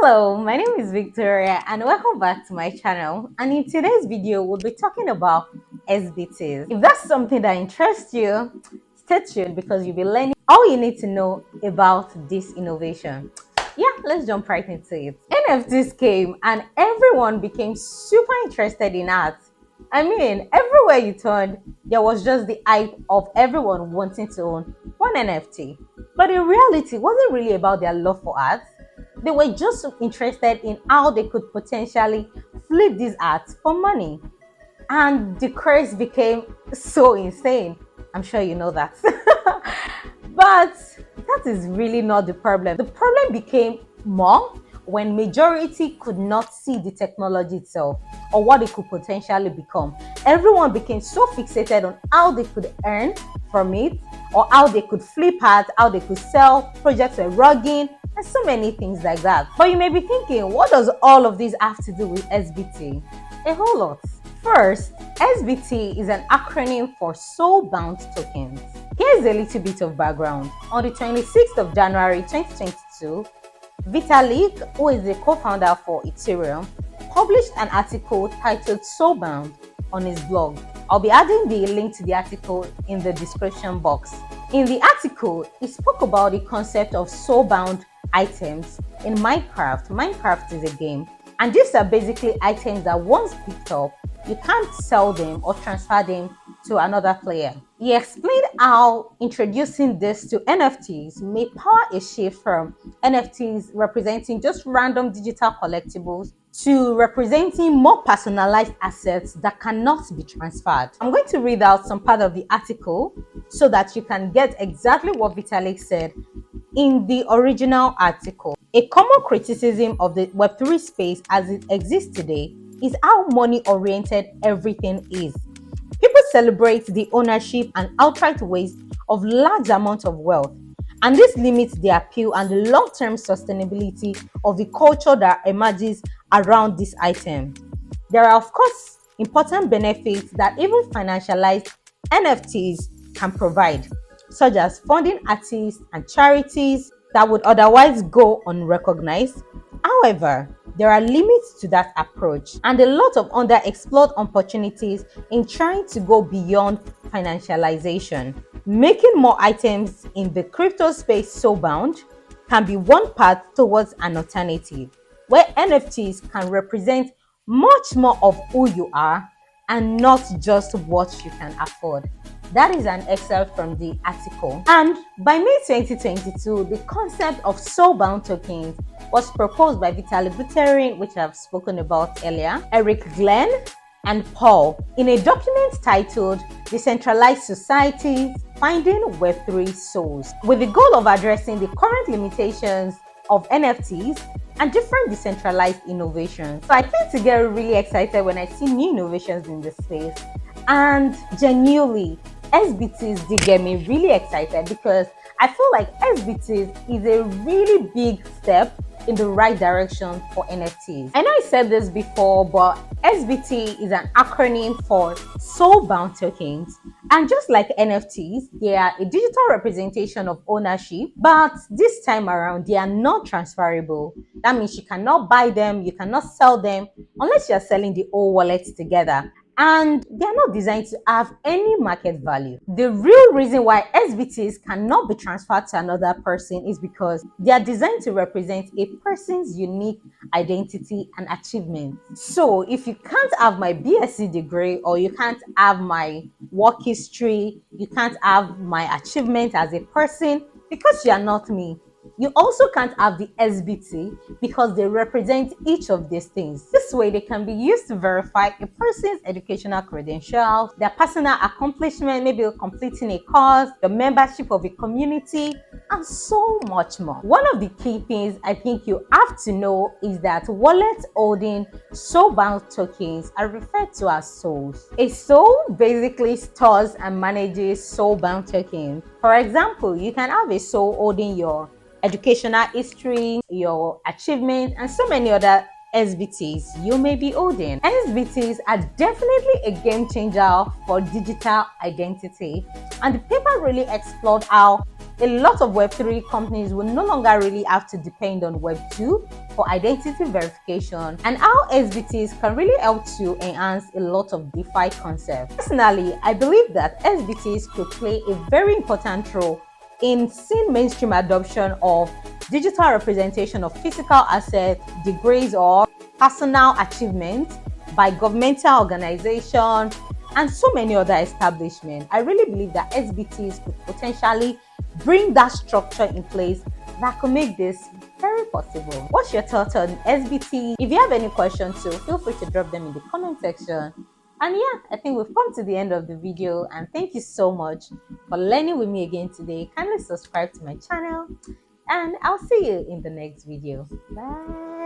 Hello, my name is Victoria and welcome back to my channel. And in today's video, we'll be talking about SBTs. If that's something that interests you, stay tuned because you'll be learning all you need to know about this innovation. Yeah, let's jump right into it. NFTs came and everyone became super interested in art. I mean, everywhere you turned, there was just the hype of everyone wanting to own one NFT. But in reality, it wasn't really about their love for art. They were just interested in how they could potentially flip these arts for money. And the craze became so insane. I'm sure you know that. But that is really not the problem. The problem became more when majority could not see the technology itself or what it could potentially become. Everyone became so fixated on how they could earn from it or how they could flip art, how they could sell, projects were rugging, and so many things like that. But you may be thinking, what does all of this have to do with SBT? A whole lot. First, SBT is an acronym for Soul-Bound Tokens. Here's a little bit of background. On the 26th of January 2022, Vitalin, who is the co-founder for Ethereum, published an article titled Soul-Bound on his blog. I'll be adding the link to the article in the description box. In the article, he spoke about the concept of soul-bound items in Minecraft. Minecraft is a game, and these are basically items that once picked up, you can't sell them or transfer them to another player. He explained how introducing this to NFTs may power a shift from NFTs representing just random digital collectibles to representing more personalized assets that cannot be transferred. I'm going to read out some part of the article so that you can get exactly what Vitalik said in the original article. A common criticism of the Web3 space as it exists today is how money-oriented everything is. People celebrate the ownership and outright waste of large amounts of wealth, and this limits the appeal and the long-term sustainability of the culture that emerges around this item. There are, of course, important benefits that even financialized NFTs can provide, such as funding artists and charities that would otherwise go unrecognized. However, there are limits to that approach and a lot of underexplored opportunities in trying to go beyond financialization. Making more items in the crypto space soul-bound can be one path towards an alternative, where NFTs can represent much more of who you are and not just what you can afford. That is an excerpt from the article. And by May 2022, the concept of soul-bound tokens was proposed by Vitalin, which I've spoken about earlier, Eric Glenn, and Paul in a document titled Decentralized Societies Finding Web3 Souls, with the goal of addressing the current limitations of NFTs and different decentralized innovations. So I tend to get really excited when I see new innovations in this space, and genuinely, SBTs did get me really excited because I feel like SBTs is a really big step in the right direction for NFTs. I know I said this before, but SBT is an acronym for Soul-Bound Tokens. And just like NFTs, they are a digital representation of ownership, but this time around, they are not transferable. That means you cannot buy them, you cannot sell them unless you're selling the whole wallet together. And they're not designed to have any market value. The real reason why SBTs cannot be transferred to another person is because they are designed to represent a person's unique identity and achievement. So if you can't have my BSc degree, or you can't have my work history, you can't have my achievement as a person, because you are not me, you also can't have the SBT because they represent each of these things. This way, they can be used to verify a person's educational credentials, their personal accomplishment, maybe completing a course, the membership of a community, and so much more. One of the key things I think you have to know is that wallets holding soul-bound tokens are referred to as souls. A soul basically stores and manages soul-bound tokens. For example, you can have a soul holding your educational history, your achievement, and so many other SBTs you may be holding. SBTs are definitely a game changer for digital identity, and the paper really explored how a lot of Web3 companies will no longer really have to depend on Web2 for identity verification, and how SBTs can really help to enhance a lot of DeFi concepts. Personally, I believe that SBTs could play a very important role in seeing mainstream adoption of digital representation of physical assets, degrees, or personal achievements by governmental organizations and so many other establishments. I really believe that SBTs could potentially bring that structure in place that could make this very possible. What's your thoughts on SBT? If you have any questions too, feel free to drop them in the comment section. And yeah, I think we've come to the end of the video, and thank you so much for learning with me again today. Kindly subscribe to my channel, and I'll see you in the next video. Bye.